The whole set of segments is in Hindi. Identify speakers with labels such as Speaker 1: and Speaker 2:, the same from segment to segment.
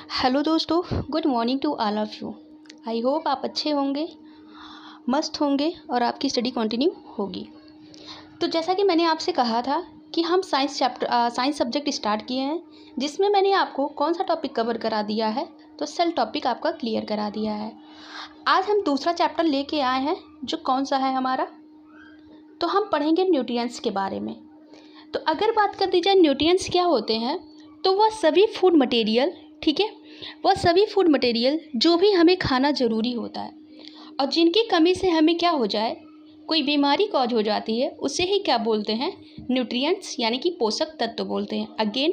Speaker 1: हेलो दोस्तों, good morning to all of you. I hope आप अच्छे होंगे, मस्त होंगे और आपकी स्टडी कंटिन्यू होगी। तो जैसा कि मैंने आपसे कहा था कि हम साइंस सब्जेक्ट स्टार्ट किए हैं, जिसमें मैंने आपको कौन सा टॉपिक कवर करा दिया है, तो सेल टॉपिक आपका क्लियर करा दिया है। आज हम दूसरा चैप्टर लेके आए हैं, जो कौन सा है हमारा, तो हम पढ़ेंगे न्यूट्रिएंट्स के बारे में। तो अगर बात कर दी जाए न्यूट्रिएंट्स क्या होते हैं, तो वह सभी फूड मटेरियल, ठीक है, वह सभी फूड मटेरियल जो भी हमें खाना ज़रूरी होता है और जिनकी कमी से हमें क्या हो जाए, कोई बीमारी कॉज हो जाती है, उसे ही क्या बोलते हैं, न्यूट्रिएंट्स यानी कि पोषक तत्व बोलते हैं। अगेन,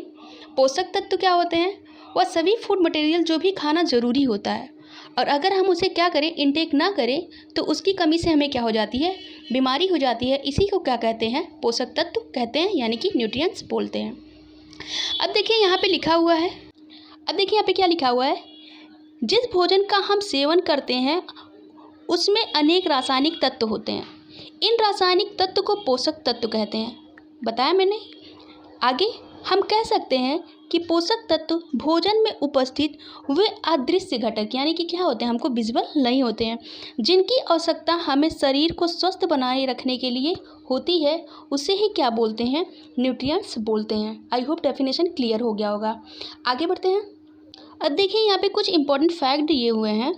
Speaker 1: पोषक तत्व क्या होते हैं, वह सभी फूड मटेरियल जो भी खाना ज़रूरी होता है और अगर हम उसे क्या करें, इनटेक ना करें, तो उसकी कमी से हमें क्या हो जाती है, बीमारी हो जाती है। इसी को क्या कहते हैं, पोषक तत्व कहते हैं, यानी कि न्यूट्रिएंट्स बोलते हैं। अब देखिए यहाँ पे लिखा हुआ है, क्या लिखा हुआ है, जिस भोजन का हम सेवन करते हैं उसमें अनेक रासायनिक तत्व होते हैं। इन रासायनिक तत्व को पोषक तत्व कहते हैं। बताया मैंने। आगे हम कह सकते हैं कि पोषक तत्व भोजन में उपस्थित वे अदृश्य घटक, यानी कि क्या होते हैं, हमको विजिबल नहीं होते हैं, जिनकी आवश्यकता हमें शरीर को स्वस्थ बनाए रखने के लिए होती है, उसे ही क्या बोलते हैं, न्यूट्रिएंट्स बोलते हैं। आई होप डेफिनेशन क्लियर हो गया होगा। आगे बढ़ते हैं। अब देखिए यहाँ पे कुछ इंपॉर्टेंट फैक्ट दिए हुए हैं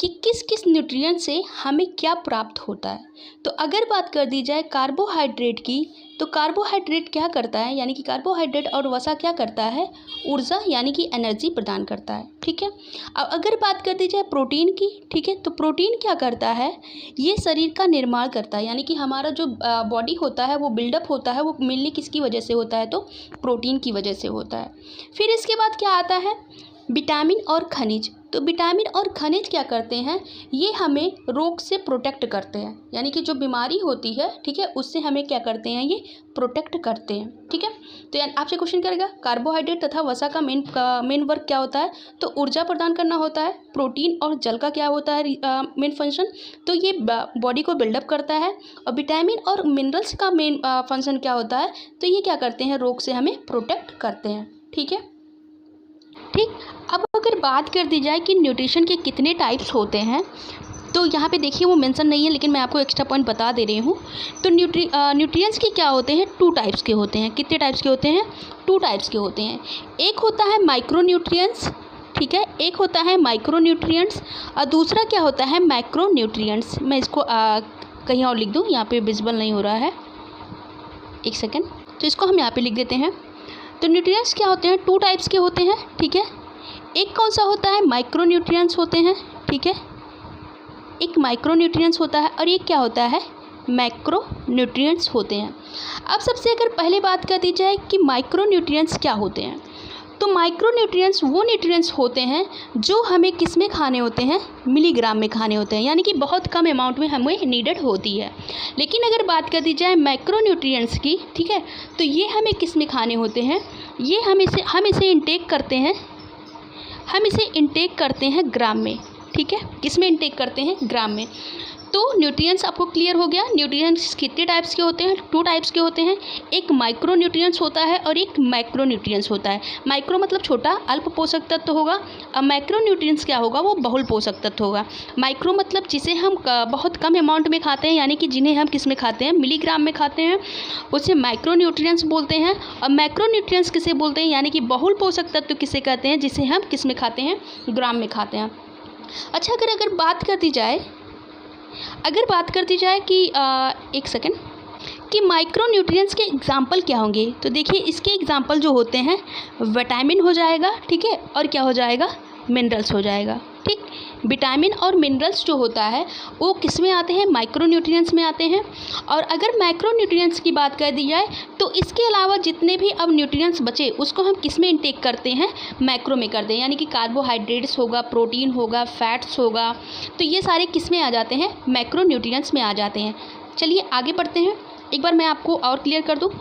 Speaker 1: कि किस किस न्यूट्रिएंट से हमें क्या प्राप्त होता है। तो अगर बात कर दी जाए कार्बोहाइड्रेट की, तो कार्बोहाइड्रेट क्या करता है, यानी कि कार्बोहाइड्रेट और वसा क्या करता है, ऊर्जा यानी कि एनर्जी प्रदान करता है। ठीक है। अब अगर बात कर दी जाए प्रोटीन की, ठीक है, तो प्रोटीन क्या करता है, ये शरीर का निर्माण करता है, यानी कि हमारा जो बॉडी होता है वो बिल्डअप होता है, वो मेनली किसकी वजह से होता है, तो प्रोटीन की वजह से होता है। फिर इसके बाद क्या आता है, विटामिन और खनिज। तो विटामिन और खनिज क्या करते हैं, ये हमें रोग से प्रोटेक्ट करते हैं, यानी कि जो बीमारी होती है, ठीक है, उससे हमें क्या करते हैं, ये प्रोटेक्ट करते हैं। ठीक है। तो आपसे क्वेश्चन करेगा, कार्बोहाइड्रेट तथा वसा का मेन वर्क क्या होता है, तो ऊर्जा प्रदान करना होता है। प्रोटीन और जल का क्या होता है मेन फंक्शन, तो ये बॉडी को बिल्डअप करता है। और विटामिन और मिनरल्स का मेन फंक्शन क्या होता है, तो ये क्या करते हैं, रोग से हमें प्रोटेक्ट करते हैं। ठीक है। ठीक। अब अगर बात कर दी जाए कि न्यूट्रिशन के कितने टाइप्स होते हैं, तो यहाँ पे देखिए वो मेंशन नहीं है, लेकिन मैं आपको एक्स्ट्रा पॉइंट बता दे रही हूँ। तो न्यूट्रिएंट्स के क्या होते हैं, 2 टाइप्स के होते हैं। कितने टाइप्स के होते हैं, 2 टाइप्स के होते हैं। एक होता है माइक्रो न्यूट्रिएंट्स, ठीक है, एक होता है माइक्रो न्यूट्रिएंट्स और दूसरा क्या होता है, मैक्रो न्यूट्रिएंट्स। मैं इसको कहीं और लिख दूँ, यहाँ पर विजिबल नहीं हो रहा है, एक सेकेंड, तो इसको हम यहाँ पर लिख देते हैं। तो न्यूट्रिएंट्स क्या होते हैं, 2 टाइप्स के होते हैं। ठीक है। एक कौन सा होता है, माइक्रो न्यूट्रिएंट्स होते हैं। ठीक है, एक माइक्रो न्यूट्रिएंट्स होता है और एक क्या होता है, मैक्रो न्यूट्रिएंट्स होते हैं। अब सबसे अगर पहले बात कर दी जाए कि माइक्रो न्यूट्रिएंट्स क्या होते हैं, तो माइक्रो न्यूट्रिएंट्स वो न्यूट्रिएंट्स होते हैं जो हमें किस में खाने होते हैं, मिलीग्राम में खाने होते हैं, यानी कि बहुत कम अमाउंट में हमें नीडेड होती है। लेकिन अगर बात कर दी जाए मैक्रो न्यूट्रिएंट्स की, ठीक है, तो ये हमें किस में खाने होते हैं, ये हम इसे इंटेक करते हैं ग्राम में। ठीक है, किस में इंटेक करते हैं, ग्राम में। तो न्यूट्रिएंट्स आपको क्लियर हो गया। न्यूट्रिएंट्स कितने टाइप्स के होते हैं, 2 टाइप्स के होते हैं। एक माइक्रो न्यूट्रिएंट्स होता है और एक मैक्रो न्यूट्रिएंट्स होता है। माइक्रो मतलब छोटा, अल्प पोषक तत्व होगा, और मैक्रो न्यूट्रिएंट्स क्या होगा, वो बहुल पोषक तत्व होगा। माइक्रो मतलब जिसे हम बहुत कम अमाउंट में खाते हैं, यानी कि जिन्हें हम किस में खाते हैं, मिलीग्राम में खाते हैं, उसे माइक्रो न्यूट्रिएंट्स बोलते हैं। और मैक्रो न्यूट्रिएंट्स किसे बोलते हैं, यानी कि बहुल पोषक तत्व किसे कहते हैं, जिसे हम किस में खाते हैं, ग्राम में खाते हैं। अच्छा, अगर बात कर दी जाए कि एक सेकेंड, कि माइक्रो न्यूट्रिएंट्स के एग्जाम्पल क्या होंगे, तो देखिए इसके एग्जाम्पल जो होते हैं, विटामिन हो जाएगा, ठीक है, और क्या हो जाएगा, मिनरल्स हो जाएगा। ठीक। विटामिन और मिनरल्स जो होता है वो किस में आते हैं, माइक्रो न्यूट्रिएंट्स में आते हैं। और अगर मैक्रो न्यूट्रिएंट्स की बात कर दी जाए, तो इसके अलावा जितने भी अब न्यूट्रिएंट्स बचे उसको हम किस में इंटेक करते हैं, मैक्रो में करते हैं, यानी कि कार्बोहाइड्रेट्स होगा, प्रोटीन होगा, फैट्स होगा, तो ये सारे किस में आ जाते हैं, मैक्रो न्यूट्रिएंट्स में आ जाते हैं। चलिए आगे बढ़ते हैं। एक बार मैं आपको और क्लियर कर दूँ,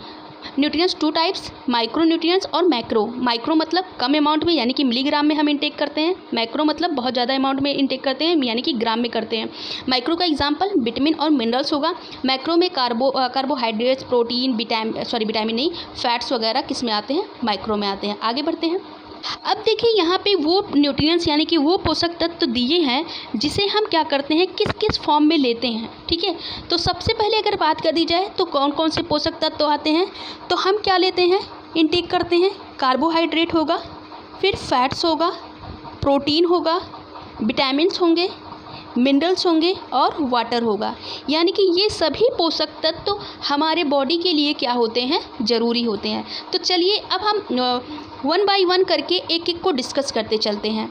Speaker 1: न्यूट्रिएंट्स 2 टाइप्स, माइक्रो न्यूट्रिएंट्स और मैक्रो। माइक्रो मतलब कम अमाउंट में, यानी कि मिलीग्राम में हम इंटेक करते हैं। मैक्रो मतलब बहुत ज़्यादा अमाउंट में इंटेक करते हैं, यानी कि ग्राम में करते हैं। माइक्रो का एग्जांपल विटामिन और मिनरल्स होगा। मैक्रो में कार्बोहाइड्रेट्स, प्रोटीन, विटामिन नहीं, फैट्स वगैरह किस में आते हैं, माइक्रो में आते हैं। आगे बढ़ते हैं। अब देखिए यहाँ पे वो न्यूट्रिएंट्स यानी कि वो पोषक तत्व दिए हैं जिसे हम क्या करते हैं, किस किस फॉर्म में लेते हैं। ठीक है, तो सबसे पहले अगर बात कर दी जाए तो कौन कौन से पोषक तत्व आते हैं, तो हम क्या लेते हैं, इनटेक करते हैं। कार्बोहाइड्रेट होगा, फिर फैट्स होगा, प्रोटीन होगा, विटामिन्स होंगे, मिनरल्स होंगे और वाटर होगा। यानी कि ये सभी पोषक तत्व हमारे बॉडी के लिए क्या होते हैं, ज़रूरी होते हैं। तो चलिए अब हम वन बाय वन करके एक एक को डिस्कस करते चलते हैं।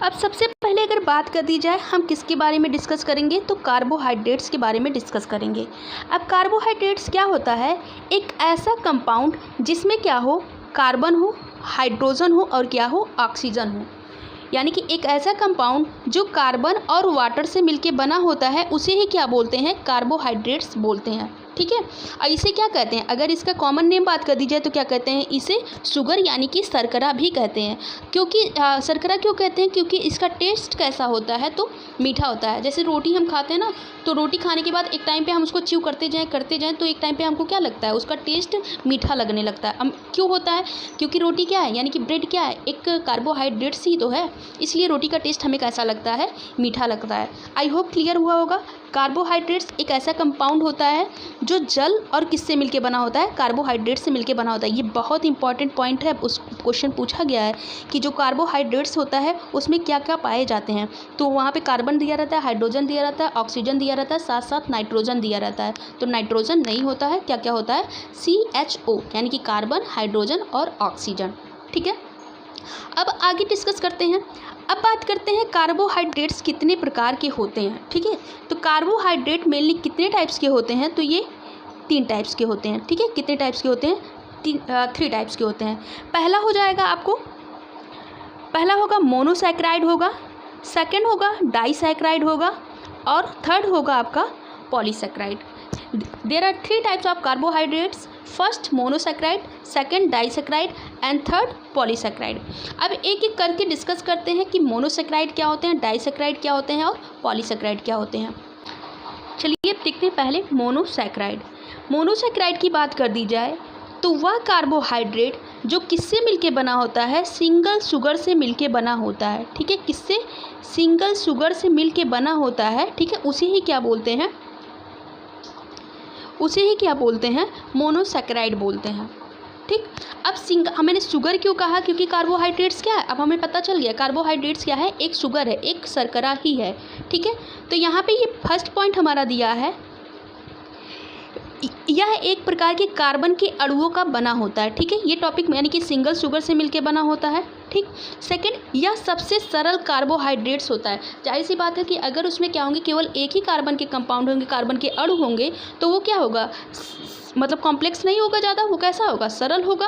Speaker 1: अब सबसे पहले अगर बात कर दी जाए हम किसके बारे में डिस्कस करेंगे, तो कार्बोहाइड्रेट्स के बारे में डिस्कस करेंगे। अब कार्बोहाइड्रेट्स क्या होता है, एक ऐसा कंपाउंड जिसमें क्या हो, कार्बन हो, हाइड्रोजन हो और क्या हो, ऑक्सीजन हो। यानी कि एक ऐसा कंपाउंड जो कार्बन और वाटर से मिलके बना होता है उसे ही क्या बोलते हैं, कार्बोहाइड्रेट्स बोलते हैं। ठीक है, और इसे क्या कहते हैं, अगर इसका कॉमन नेम बात कर दी जाए तो क्या कहते हैं, इसे शुगर यानी कि शर्करा भी कहते हैं। क्योंकि शर्करा क्यों कहते हैं, क्योंकि इसका टेस्ट कैसा होता है, तो मीठा होता है। जैसे रोटी हम खाते हैं ना, तो रोटी खाने के बाद एक टाइम पे हम उसको च्यू करते जाएं तो एक टाइम पे हमको क्या लगता है, उसका टेस्ट मीठा लगने लगता है। क्यों होता है, क्योंकि रोटी क्या है, यानी कि ब्रेड क्या है, एक कार्बोहाइड्रेट्स ही तो है, इसलिए रोटी का टेस्ट हमें कैसा लगता है, मीठा लगता है। आई होप क्लियर हुआ होगा। कार्बोहाइड्रेट्स एक ऐसा कंपाउंड होता है जो जल और किससे मिलके बना होता है, कार्बोहाइड्रेट से मिलके बना होता है। ये बहुत इंपॉर्टेंट पॉइंट है, उस क्वेश्चन पूछा गया है कि जो कार्बोहाइड्रेट्स होता है उसमें क्या क्या पाए जाते हैं। तो वहाँ पे कार्बन दिया रहता है, हाइड्रोजन दिया रहता है, ऑक्सीजन दिया रहता है, साथ साथ नाइट्रोजन दिया रहता है। तो नाइट्रोजन नहीं होता है, क्या क्या होता है, CHO यानी कि कार्बन, हाइड्रोजन और ऑक्सीजन। ठीक है, अब आगे डिस्कस करते हैं। अब बात करते हैं कार्बोहाइड्रेट्स कितने प्रकार के होते हैं। ठीक है, तो कार्बोहाइड्रेट मेनली कितने टाइप्स के होते हैं, तो ये 3 टाइप्स के होते हैं। ठीक है, कितने टाइप्स के होते हैं, 3 टाइप्स के होते हैं। पहला हो जाएगा आपको, पहला होगा मोनोसैकेराइड होगा, सेकंड होगा डाइसैकेराइड होगा और थर्ड होगा आपका polysaccharide. There are 3 types of carbohydrates, first monosaccharide, second disaccharide and third polysaccharide. अब एक एक करके डिस्कस करते हैं कि मोनोसैकेराइड क्या होते हैं, डाइसैकेराइड क्या होते हैं और पॉलीसैकेराइड क्या होते हैं। चलिए अब देखते हैं पहले मोनोसैकेराइड। मोनोसैकेराइड की बात कर दी जाए तो वह कार्बोहाइड्रेट जो किससे मिलके बना होता है, सिंगल शुगर से मिलके बना होता है। ठीक है, किससे, सिंगल शुगर से मिलके बना होता है। ठीक है, उसे ही क्या बोलते हैं, उसे ही क्या बोलते हैं, मोनोसैकेराइड बोलते हैं। ठीक, अब मैंने शुगर क्यों कहा, क्योंकि कार्बोहाइड्रेट्स क्या है, अब हमें पता चल गया कार्बोहाइड्रेट्स क्या है, एक शुगर है, एक शर्करा ही है। ठीक है, तो यहाँ पे ये फर्स्ट पॉइंट हमारा दिया है, यह एक प्रकार के कार्बन के अणुओं का बना होता है। ठीक है, ये टॉपिक यानी कि सिंगल शुगर से मिलके बना होता है। ठीक, सेकंड, यह सबसे सरल कार्बोहाइड्रेट्स होता है। जाहिर सी बात है कि अगर उसमें क्या होंगे, केवल एक ही कार्बन के कंपाउंड होंगे, कार्बन के अणु होंगे, तो वो क्या होगा, मतलब कॉम्प्लेक्स नहीं होगा ज़्यादा, वो कैसा होगा, सरल होगा।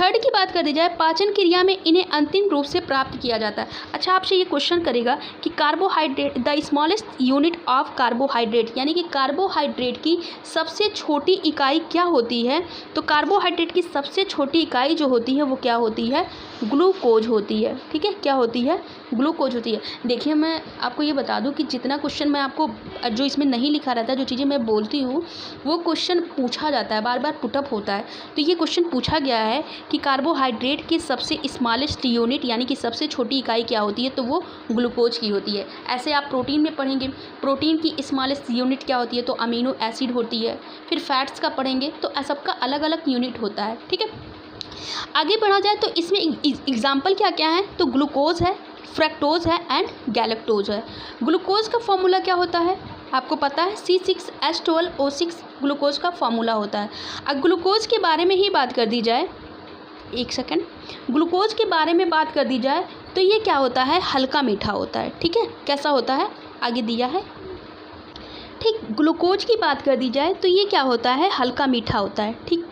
Speaker 1: थर्ड की बात कर दी जाए, पाचन क्रिया में इन्हें अंतिम रूप से प्राप्त किया जाता है। अच्छा, आपसे ये क्वेश्चन करेगा कि carbohydrate, the smallest unit of carbohydrate, यानी कि कार्बोहाइड्रेट की सबसे छोटी इकाई क्या होती है, तो कार्बोहाइड्रेट की सबसे छोटी इकाई जो होती है वो क्या होती है, ग्लूकोज होती है। ठीक है, क्या होती है, ग्लूकोज होती है। देखिए, मैं आपको ये बता दूं कि जितना क्वेश्चन मैं आपको, जो इसमें नहीं लिखा रहता है, जो चीज़ें मैं बोलती हूँ वो क्वेश्चन पूछा जाता है, बार बार पुटअप होता है। तो ये क्वेश्चन पूछा गया है कि कार्बोहाइड्रेट की सबसे स्मॉलेस्ट यूनिट यानी कि सबसे छोटी इकाई क्या होती है, तो वो ग्लूकोज की होती है। ऐसे आप प्रोटीन में पढ़ेंगे, प्रोटीन की स्मॉलेस्ट यूनिट क्या होती है, तो अमीनो एसिड होती है। फिर फैट्स का पढ़ेंगे तो सबका अलग अलग यूनिट होता है। ठीक है, आगे बढ़ा जाए तो इसमें एग्जाम्पल क्या क्या है, तो ग्लूकोज है, फ्रक्टोज है एंड गैलेक्टोज है। ग्लूकोज का फॉर्मूला क्या होता है, आपको पता है, C6H12O6 ग्लूकोज का फॉर्मूला होता है। अब ग्लूकोज के बारे में ही बात कर दी जाए, एक सेकंड, ग्लूकोज के बारे में बात कर दी जाए तो ये क्या होता है, हल्का मीठा होता है। ठीक है, कैसा होता है, आगे दिया है। ठीक, ग्लूकोज की बात कर दी जाए तो ये क्या होता है, हल्का मीठा होता है। ठीक,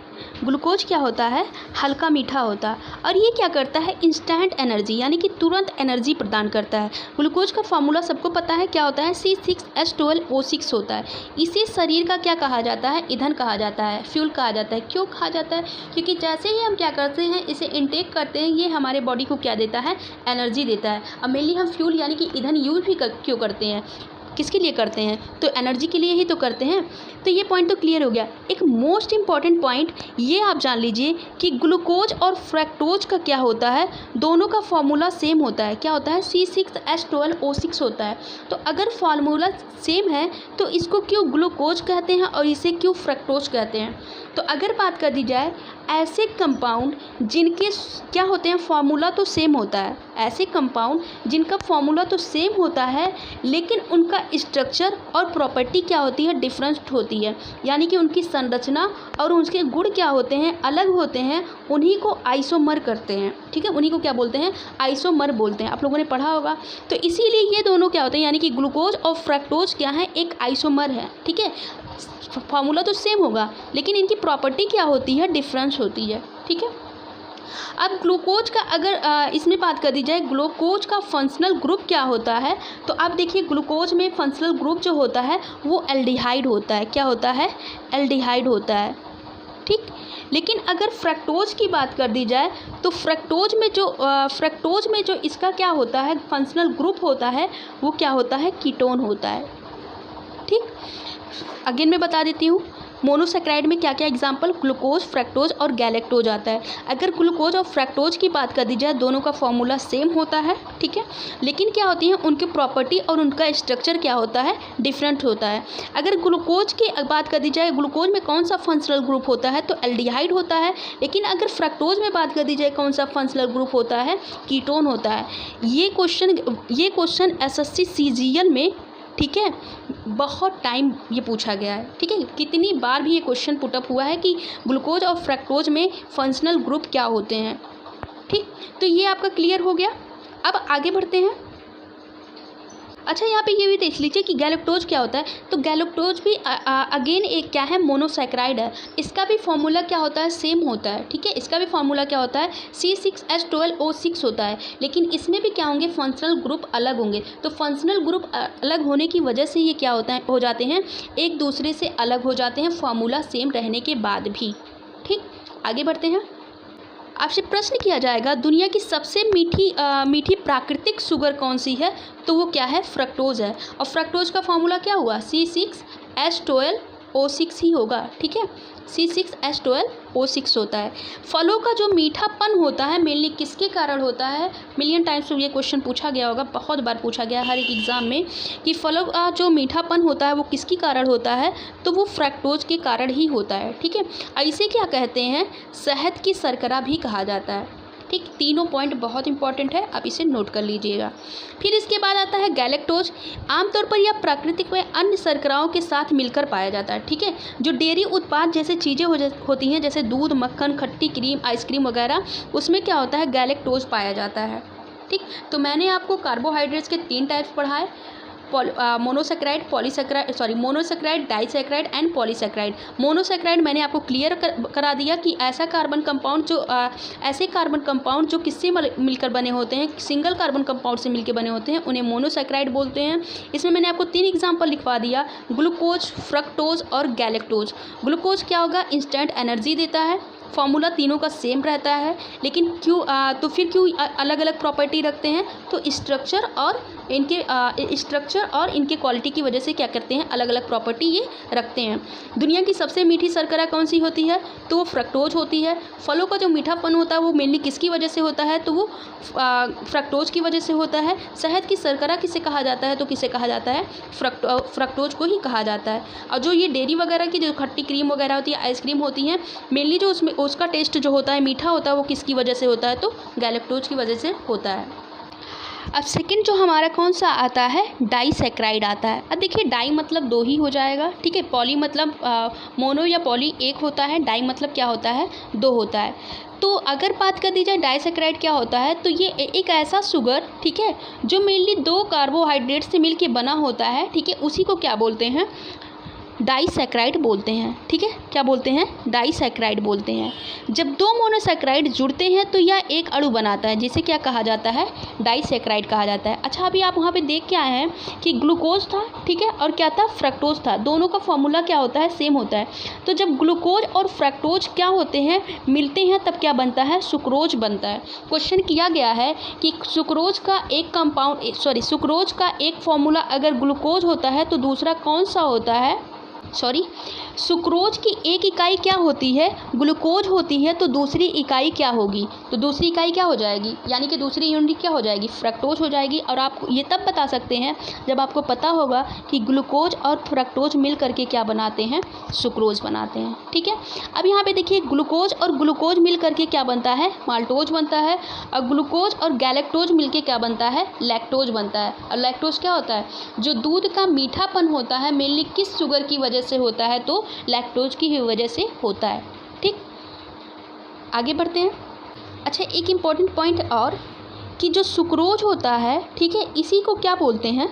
Speaker 1: ग्लूकोज क्या होता है, हल्का मीठा होता है और ये क्या करता है, इंस्टेंट एनर्जी यानी कि तुरंत एनर्जी प्रदान करता है। ग्लूकोज का फॉर्मूला सबको पता है, क्या होता है, C6H12O6 होता है। इसे शरीर का क्या कहा जाता है, ईंधन कहा जाता है, फ्यूल कहा जाता है। क्यों कहा जाता है, क्योंकि जैसे ही हम क्या करते हैं, इसे इनटेक करते हैं, ये हमारे बॉडी को क्या देता है, एनर्जी देता है। अब मेनली हम फ्यूल यानी कि ईंधन यूज भी क्यों करते हैं, किसके लिए करते हैं? तो एनर्जी के लिए ही तो करते हैं। तो ये पॉइंट तो क्लियर हो गया। एक मोस्ट इम्पॉर्टेंट पॉइंट ये आप जान लीजिए कि ग्लूकोज और फ्रक्टोज का क्या होता है, दोनों का फार्मूला सेम होता है। क्या होता है? C6H12O6 होता है। तो अगर फार्मूला सेम है तो इसको क्यों ग्लूकोज कहते हैं और इसे क्यों फ्रक्टोज कहते हैं? तो अगर बात कर दी जाए ऐसे कंपाउंड जिनके क्या होते हैं, फार्मूला तो सेम होता है, ऐसे कंपाउंड जिनका फार्मूला तो सेम होता है लेकिन उनका स्ट्रक्चर और प्रॉपर्टी क्या होती है, डिफरेंट होती है, यानी कि उनकी संरचना और उनके गुण क्या होते हैं, अलग होते हैं, उन्हीं को आइसोमर करते हैं। ठीक है, उन्हीं को क्या बोलते हैं? आइसोमर बोलते हैं। आप लोगों ने पढ़ा होगा। तो इसीलिए ये दोनों क्या होते हैं, यानी कि ग्लूकोज और फ्रक्टोज क्या है, एक आइसोमर है। ठीक है, फार्मूला तो सेम होगा लेकिन इनकी प्रॉपर्टी क्या होती है, डिफरेंस होती है। ठीक है, अब ग्लूकोज का अगर इसमें बात कर दी जाए, ग्लूकोज का फंक्शनल ग्रुप क्या होता है, तो आप देखिए ग्लूकोज में फंक्शनल ग्रुप जो होता है वो एल्डिहाइड होता है। क्या होता है? एल्डिहाइड होता है। ठीक, लेकिन अगर फ्रक्टोज की बात कर दी जाए तो फ्रक्टोज में जो इसका क्या होता है, फंक्शनल ग्रुप होता है, वो क्या होता है, कीटोन होता है। ठीक, अगेन मैं बता देती हूँ, मोनोसेक्राइड में क्या क्या एग्जाम्पल, ग्लूकोज, फ्रक्टोज और गैलेक्टोज आता है। अगर ग्लूकोज और फ्रक्टोज की बात कर दी जाए, दोनों का फॉर्मूला सेम होता है। ठीक है, लेकिन क्या होती है, उनकी प्रॉपर्टी और उनका स्ट्रक्चर क्या होता है, डिफरेंट होता है। अगर ग्लूकोज की बात कर दी जाए, ग्लूकोज में कौन सा फंक्शनल ग्रुप होता है, तो एल्डिहाइड होता है। लेकिन अगर फ्रक्टोज में बात कर दी जाए, कौन सा फंक्शनल ग्रुप होता है, कीटोन होता है। ये क्वेश्चन एसएससी सीजीएल में, ठीक है, बहुत टाइम ये पूछा गया है। ठीक है, कितनी बार भी ये क्वेश्चन पुटअप हुआ है कि ग्लूकोज और फ्रक्टोज में फंक्शनल ग्रुप क्या होते हैं। ठीक, तो ये आपका क्लियर हो गया। अब आगे बढ़ते हैं। अच्छा, यहाँ पे ये भी देख लीजिए कि गैलेक्टोज क्या होता है। तो गैलेक्टोज भी अगेन एक क्या है, मोनोसैक्राइड है। इसका भी फॉर्मूला क्या होता है, सेम होता है। ठीक है, इसका भी फॉर्मूला क्या होता है, C6H12O6 होता है। लेकिन इसमें भी क्या होंगे, फंक्शनल ग्रुप अलग होंगे। तो फंक्शनल ग्रुप अलग होने की वजह से ये क्या होता है, हो जाते हैं, एक दूसरे से अलग हो जाते हैं, फार्मूला सेम रहने के बाद भी। ठीक, आगे बढ़ते हैं। आपसे प्रश्न किया जाएगा, दुनिया की सबसे मीठी प्राकृतिक शुगर कौन सी है, तो वो क्या है, फ्रक्टोज है। और फ्रक्टोज का फॉर्मूला क्या हुआ, C6H12O6 ही होगा। ठीक है, C6H12O6 होता है। फलों का जो मीठापन होता है मेनली किसके कारण होता है, मिलियन टाइम्स तो ये क्वेश्चन पूछा गया होगा, बहुत बार पूछा गया हर एक एग्ज़ाम में, कि फलों का जो मीठापन होता है वो किसके कारण होता है, तो वो फ्रक्टोज के कारण ही होता है। ठीक है, ऐसे क्या कहते हैं, शहद की शर्करा भी कहा जाता है। ठीक, तीनों पॉइंट बहुत इंपॉर्टेंट है, आप इसे नोट कर लीजिएगा। फिर इसके बाद आता है गैलेक्टोज। आमतौर पर यह प्राकृतिक में अन्य शर्कराओं के साथ मिलकर पाया जाता है। ठीक है, जो डेयरी उत्पाद जैसे चीज़ें होती हैं, जैसे दूध, मक्खन, खट्टी क्रीम, आइसक्रीम वगैरह, उसमें क्या होता है, गैलेक्टोज पाया जाता है। ठीक, तो मैंने आपको कार्बोहाइड्रेट्स के 3 टाइप्स पढ़ाए, monosaccharide, monosaccharide, disaccharide and polysaccharide. Monosaccharide मैंने आपको क्लियर करा दिया कि ऐसे कार्बन कंपाउंड जो किससे मिलकर बने होते हैं, सिंगल कार्बन कंपाउंड से मिलकर बने होते हैं, उन्हें मोनोसेक्राइड बोलते हैं। इसमें मैंने आपको 3 एग्जाम्पल लिखवा दिया, ग्लूकोज, फ्रक्टोज और गैलेक्टोज। ग्लूकोज क्या होगा, इंस्टेंट एनर्जी देता है, फॉर्मूला तीनों का सेम रहता है, लेकिन फिर क्यों अलग अलग प्रॉपर्टी रखते हैं, तो स्ट्रक्चर और इनके क्वालिटी की वजह से क्या करते हैं, अलग अलग प्रॉपर्टी ये रखते हैं। दुनिया की सबसे मीठी शर्करा कौन सी होती है, तो वो फ्रक्टोज होती है। फलों का जो मीठापन होता है वो मेनली किसकी वजह से होता है, तो वो फ्रक्टोज की वजह से होता है। शहद की शर्करा किसे कहा जाता है, तो किसे कहा जाता है, फ्रक्टोज को ही कहा जाता है। और जो ये डेयरी वगैरह की जो खट्टी क्रीम वगैरह होती है, आइसक्रीम होती हैं, मेनली जो उसका टेस्ट जो होता है, मीठा होता है, वो किसकी वजह से होता है, तो गैलेक्टोज की वजह से होता है। अब सेकंड जो हमारा कौन सा आता है, डाइसेक्राइड आता है। अब देखिए, डाई मतलब 2 ही हो जाएगा। ठीक है, पॉली मतलब मोनो या पॉली 1 होता है, डाई मतलब क्या होता है, 2 होता है। तो अगर बात कर दी जाए डाइसेक्राइड क्या होता है, तो ये एक ऐसा शुगर, ठीक है, जो मेनली 2 कार्बोहाइड्रेट से मिलके बना होता है। ठीक है, उसी को क्या बोलते हैं, डाइसैकेराइड बोलते हैं। ठीक है, क्या बोलते हैं? डाइसैकेराइड बोलते हैं। जब दो मोनोसैकेराइड जुड़ते हैं तो यह एक अणु बनाता है, जिसे क्या कहा जाता है? डाइसैकेराइड कहा जाता है। अच्छा, अभी आप वहाँ पे देख के आए हैं कि ग्लूकोज था, ठीक है, और क्या था? फ्रक्टोज था। दोनों का फॉर्मूला क्या होता है? सेम होता है। तो जब ग्लूकोज और फ्रक्टोज क्या होते हैं? मिलते हैं, तब क्या बनता है? सुक्रोज बनता है। क्वेश्चन किया गया है कि सुक्रोज का एक फॉर्मूला अगर ग्लूकोज होता है तो दूसरा कौन सा होता है? सुक्रोज की एक इकाई क्या होती है? ग्लूकोज होती है। तो दूसरी इकाई क्या होगी? तो दूसरी इकाई क्या हो जाएगी? यानी कि दूसरी यूनिट क्या हो जाएगी? फ्रक्टोज हो जाएगी। और आप ये तब बता सकते हैं जब आपको पता होगा कि ग्लूकोज और फ्रक्टोज मिल करके क्या बनाते हैं? सुक्रोज बनाते हैं। ठीक है, अब यहाँ पे देखिए, ग्लूकोज और ग्लूकोज मिल करके क्या बनता है? माल्टोज बनता है। और ग्लूकोज और गैलेक्टोज मिल के क्या बनता है? लैक्टोज बनता है। और लैक्टोज क्या होता है? जो दूध का मीठापन होता है, मेनली किस शुगर की वजह से होता है? तो लैक्टोज की ही वजह से होता है। ठीक, आगे बढ़ते हैं। अच्छा, एक इम्पॉर्टेंट पॉइंट और, कि जो सुक्रोज होता है, ठीक है, इसी को क्या बोलते हैं?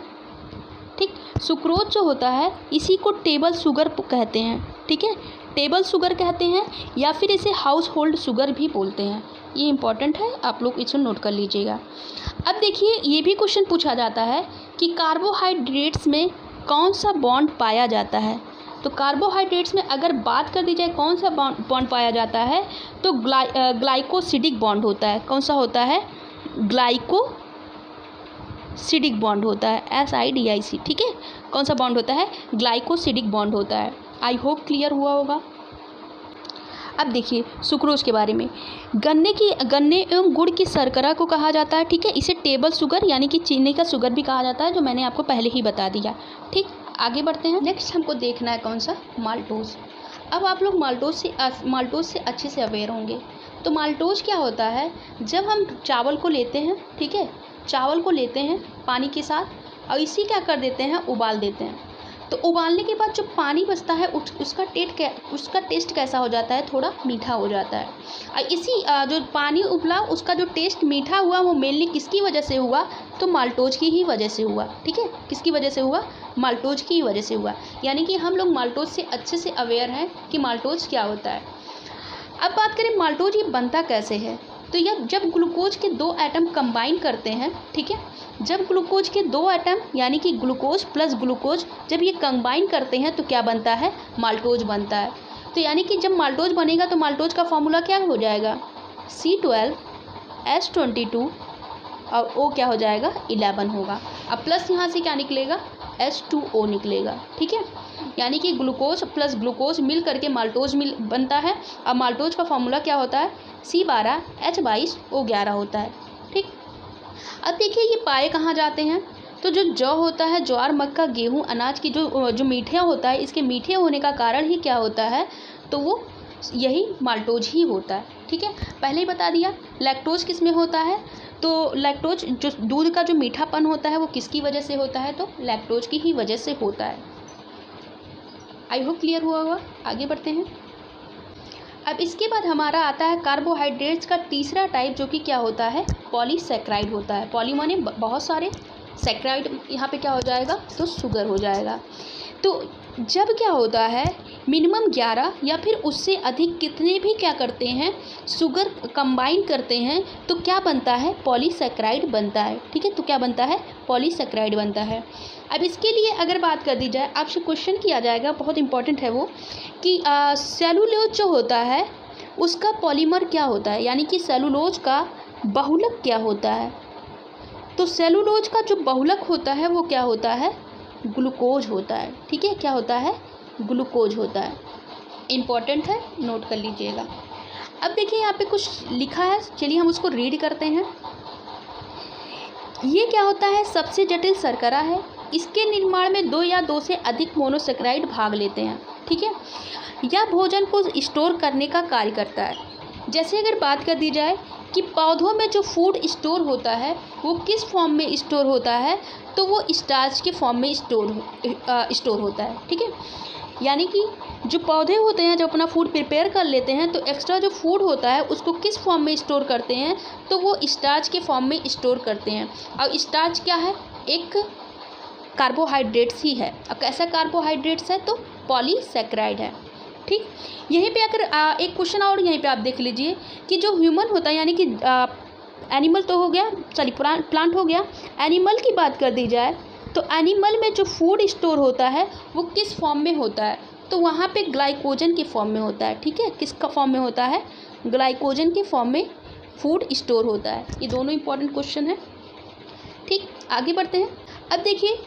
Speaker 1: ठीक, सुक्रोज जो होता है इसी को टेबल शुगर कहते हैं। ठीक है, टेबल शुगर कहते हैं, या फिर इसे हाउस होल्ड शुगर भी बोलते हैं। ये इंपॉर्टेंट है, आप लोग इसे नोट कर लीजिएगा। अब देखिए, ये भी क्वेश्चन पूछा जाता है कि कार्बोहाइड्रेट्स में कौन सा बॉन्ड पाया जाता है? तो कार्बोहाइड्रेट्स में अगर बात कर दी जाए कौन सा बॉन्ड पाया जाता है, तो ग्लाइकोसिडिक बॉन्ड होता है। कौन सा होता है? ग्लाइकोसिडिक बॉन्ड होता है, SIDIC। ठीक है, कौन सा बॉन्ड होता है? ग्लाइकोसिडिक बॉन्ड होता है। आई होप क्लियर हुआ होगा। अब देखिए सुक्रोज के बारे में, गन्ने एवं गुड़ की शर्करा को कहा जाता है। ठीक है, इसे टेबल शुगर यानी कि चीनी का शुगर भी कहा जाता है, जो मैंने आपको पहले ही बता दिया। ठीक, आगे बढ़ते हैं। नेक्स्ट हमको देखना है कौन सा? माल्टोज। अब आप लोग माल्टोज से अच्छे से अवेयर होंगे। तो माल्टोज क्या होता है? जब हम चावल को लेते हैं, ठीक है, चावल को लेते हैं पानी के साथ, और इसी क्या कर देते हैं? उबाल देते हैं। तो उबालने के बाद जो पानी बचता है उसका टेस्ट कैसा हो जाता है? थोड़ा मीठा हो जाता है। और इसी जो पानी उबला उसका जो टेस्ट मीठा हुआ, वो मेनली किसकी वजह से हुआ? तो माल्टोज की ही वजह से हुआ। ठीक है, किसकी वजह से हुआ? माल्टोज की ही वजह से हुआ। यानी कि हम लोग माल्टोज से अच्छे से अवेयर हैं कि माल्टोज क्या होता है। अब बात करें माल्टोज ये बनता कैसे है। तो जब ग्लूकोज के दो एटम कंबाइन करते हैं, ठीक है, जब ग्लूकोज के दो एटम यानी कि ग्लूकोज प्लस ग्लूकोज जब ये कंबाइन करते हैं तो क्या बनता है? माल्टोज बनता है। तो यानी कि जब माल्टोज बनेगा तो माल्टोज का फॉर्मूला क्या हो जाएगा? C12H22 और O क्या हो जाएगा? 11 होगा। अब प्लस यहाँ से क्या निकलेगा? H2O निकलेगा। ठीक है, यानी कि ग्लूकोज प्लस ग्लूकोज मिल करके माल्टोज बनता है। अब माल्टोज का फॉर्मूला क्या होता है? C12H22O11 होता है। ठीक, अब देखिए ये पाए कहाँ जाते हैं? तो जो जौ होता है, ज्वार, मक्का, गेहूँ, अनाज की जो मीठा होता है, इसके मीठे होने का कारण ही क्या होता है? तो वो यही माल्टोज ही होता है। ठीक है, पहले ही बता दिया। लैक्टोज किस में होता है? तो लैक्टोज जो दूध का जो मीठापन होता है वो किसकी वजह से होता है? तो लैक्टोज की ही वजह से होता है। आई होप क्लियर हुआ होगा। आगे बढ़ते हैं। अब इसके बाद हमारा आता है कार्बोहाइड्रेट्स का तीसरा टाइप, जो कि क्या होता है? पॉलीसैकेराइड होता है। पॉली माने बहुत सारे, सैकेराइड यहाँ पे क्या हो जाएगा? तो शुगर हो जाएगा। तो जब क्या होता है, मिनिमम 11 या फिर उससे अधिक कितने भी क्या करते हैं? शुगर कंबाइन करते हैं, तो क्या बनता है? पॉलीसैकेराइड बनता है। ठीक है, तो क्या बनता है? पॉलीसैकेराइड बनता है। अब इसके लिए अगर बात कर दी जाए, आपसे क्वेश्चन किया जाएगा, बहुत इंपॉर्टेंट है वो, कि सेलुलोज जो होता है उसका पॉलीमर क्या होता है, यानी कि सेलुलोज का बहुलक क्या होता है? तो सेलुलोज का जो बहुलक होता है वो क्या होता है? ग्लूकोज होता है। ठीक है, क्या होता है? ग्लूकोज होता है। इम्पॉर्टेंट है, नोट कर लीजिएगा। अब देखिए यहाँ पे कुछ लिखा है, चलिए हम उसको रीड करते हैं। ये क्या होता है? सबसे जटिल शर्करा है। इसके निर्माण में 2 या 2 से अधिक मोनोसैकेराइड भाग लेते हैं। ठीक है, यह भोजन को स्टोर करने का कार्य करता है। जैसे अगर बात कर दी जाए कि पौधों में जो फूड स्टोर होता है वो किस फॉर्म में स्टोर होता है? तो वो स्टार्च के फॉर्म में स्टोर होता है। ठीक है, यानी कि जो पौधे होते हैं जब अपना फूड प्रिपेयर कर लेते हैं तो एक्स्ट्रा जो फूड होता है उसको किस फॉर्म में स्टोर करते हैं? तो वो स्टार्च के फॉर्म में स्टोर करते हैं। और स्टार्च क्या है? एक कार्बोहाइड्रेट्स ही है। अब कैसा कार्बोहाइड्रेट्स है? तो पॉलीसैकेराइड है। ठीक, यहीं पे अगर एक क्वेश्चन और यहीं पे आप देख लीजिए कि जो ह्यूमन होता है यानी कि एनिमल तो हो गया, सॉरी प्लांट हो गया, एनिमल की बात कर दी जाए तो एनिमल में जो फूड स्टोर होता है वो किस फॉर्म में होता है? तो वहाँ पे ग्लाइकोजन के फॉर्म में होता है। ठीक है, किसका फॉर्म में होता है? ग्लाइकोजन के फॉर्म में फूड स्टोर होता है। ये दोनों इंपॉर्टेंट क्वेश्चन है। ठीक, आगे बढ़ते हैं। अब देखिए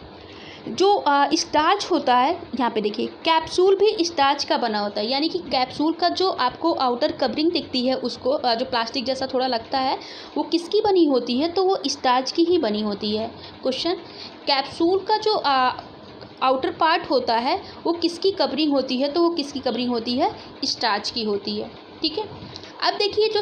Speaker 1: जो स्टार्च होता है, यहाँ पे देखिए कैप्सूल भी स्टार्च का बना होता है, यानी कि कैप्सूल का जो आपको आउटर कवरिंग दिखती है उसको जो प्लास्टिक जैसा थोड़ा लगता है वो किसकी बनी होती है? तो वो स्टार्च की ही बनी होती है। क्वेश्चन, कैप्सूल का जो आउटर पार्ट होता है वो किसकी कवरिंग होती है? तो वो किसकी कवरिंग होती है? स्टार्च की होती है। ठीक है, अब देखिए जो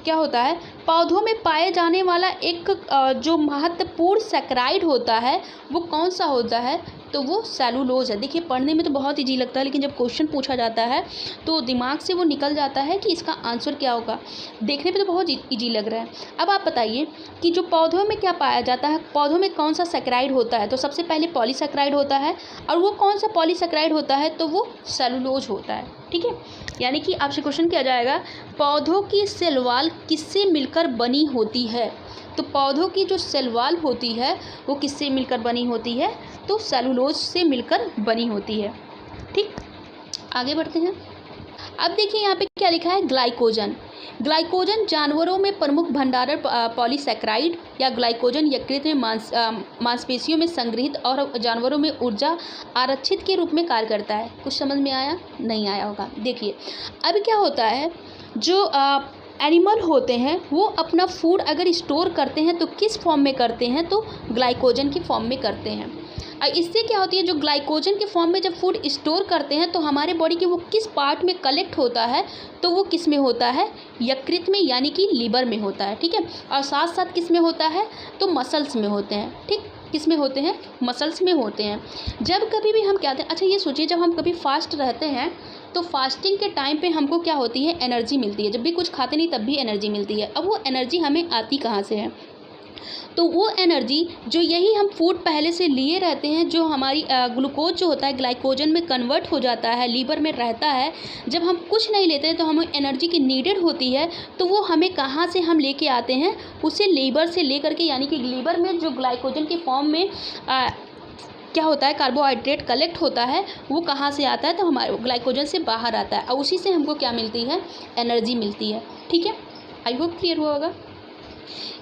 Speaker 1: क्या होता है, पौधों में पाए जाने वाला एक जो महत्वपूर्ण सैकराइड होता है वो कौन सा होता है? तो वो सेलुलोज है। देखिए पढ़ने में तो बहुत ईजी लगता है, लेकिन जब क्वेश्चन पूछा जाता है तो दिमाग से वो निकल जाता है कि इसका आंसर क्या होगा। देखने पे तो बहुत ईजी लग रहा है। अब आप बताइए कि जो पौधों में क्या पाया जाता है, पौधों में कौन सा सैकराइड होता है? तो सबसे पहले पॉलीसैकराइड होता है, और वो कौन सा पॉलीसैकराइड होता है? तो वो सेलुलोज होता है। ठीक है, यानी कि आपसे क्वेश्चन किया जाएगा पौधों की सेल वॉल किससे मिलकर बनी होती है? तो पौधों की जो सेल वॉल होती है वो किससे मिलकर बनी होती है? तो सेलुलोज से मिलकर बनी होती है। ठीक, आगे बढ़ते हैं। अब देखिए यहाँ पे क्या लिखा है, ग्लाइकोजन। ग्लाइकोजन जानवरों में प्रमुख भंडारण पॉलीसैकराइड या ग्लाइकोजन यकृत में मांसपेशियों में संग्रहित और जानवरों में ऊर्जा आरक्षित के रूप में कार्य करता है। कुछ समझ में आया? नहीं आया होगा। देखिए अब क्या होता है, जो एनिमल होते हैं वो अपना फूड अगर स्टोर करते हैं तो किस फॉर्म में करते हैं? तो ग्लाइकोजन की फॉर्म में करते हैं। इससे क्या होती है, जो ग्लाइकोजन के फॉर्म में जब फूड स्टोर करते हैं तो हमारे बॉडी के वो किस पार्ट में कलेक्ट होता है? तो वो किस में होता है? यकृत में, यानी कि लीवर में होता है। ठीक है, और साथ साथ किस में होता है? तो मसल्स में होते हैं। ठीक, किस में होते हैं? मसल्स में होते हैं। जब कभी भी हम क्या होते हैं, अच्छा ये सोचिए जब हम कभी फास्ट रहते हैं तो फास्टिंग के टाइम पे हमको क्या होती है? एनर्जी मिलती है। जब भी कुछ खाते नहीं तब भी एनर्जी मिलती है। अब वो एनर्जी हमें आती कहाँ से है? तो वो एनर्जी जो यही हम फूड पहले से लिए रहते हैं, जो हमारी ग्लूकोज जो होता है ग्लाइकोजन में कन्वर्ट हो जाता है, लीवर में रहता है। जब हम कुछ नहीं लेते हैं तो हमें एनर्जी की नीडेड होती है, तो वो हमें कहाँ से हम लेके आते हैं? उसे लीवर से लेकर के, यानी कि लीवर में जो ग्लाइकोजन के फॉर्म में क्या होता है, कार्बोहाइड्रेट कलेक्ट होता है, वो कहाँ से आता है? तो हमारे ग्लाइकोजन से बाहर आता है, और उसी से हमको क्या मिलती है? एनर्जी मिलती है। ठीक है, आई होप क्लियर हुआ होगा।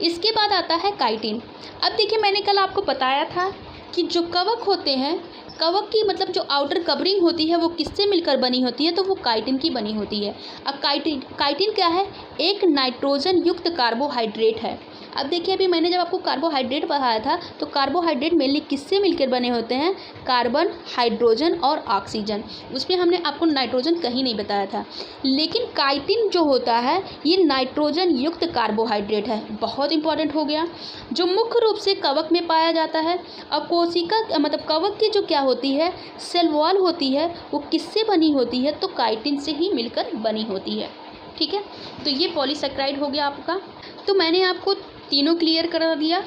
Speaker 1: इसके बाद आता है काइटिन। अब देखिए मैंने कल आपको बताया था कि जो कवक होते हैं, कवक की मतलब जो आउटर कवरिंग होती है वो किससे मिलकर बनी होती है? तो वो काइटिन की बनी होती है। अब काइटिन क्या है? एक नाइट्रोजन युक्त कार्बोहाइड्रेट है। अब देखिए अभी मैंने जब आपको कार्बोहाइड्रेट पढ़ाया था तो कार्बोहाइड्रेट मेनली किससे मिलकर बने होते हैं? कार्बन, हाइड्रोजन और ऑक्सीजन। उसमें हमने आपको नाइट्रोजन कहीं नहीं बताया था। लेकिन काइटिन जो होता है ये नाइट्रोजन युक्त कार्बोहाइड्रेट है। बहुत इंपॉर्टेंट हो गया, जो मुख्य रूप से कवक में पाया जाता है। अब कोशिका मतलब कवक की जो क्या होती है, सेल वॉल होती है, वो किससे बनी होती है? तो काइटिन से ही मिलकर बनी होती है। ठीक है, तो ये पॉलीसैकेराइड हो गया आपका। तो मैंने आपको तीनों क्लियर करा दिया।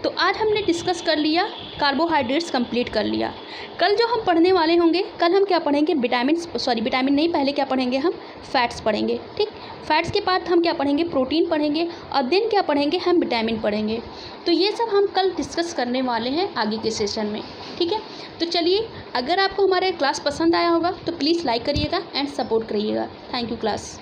Speaker 1: तो आज हमने डिस्कस कर लिया, कार्बोहाइड्रेट्स कंप्लीट कर लिया। कल जो हम पढ़ने वाले होंगे, कल हम क्या पढ़ेंगे? विटामिन नहीं, पहले क्या पढ़ेंगे हम? फैट्स पढ़ेंगे। ठीक, फैट्स के बाद हम क्या पढ़ेंगे? प्रोटीन पढ़ेंगे, और देन क्या पढ़ेंगे? हम विटामिन पढ़ेंगे। तो ये सब हम कल डिस्कस करने वाले हैं आगे के सेशन में। ठीक है, तो चलिए, अगर आपको हमारा क्लास पसंद आया होगा तो प्लीज़ लाइक करिएगा एंड सपोर्ट करिएगा। Thank you class.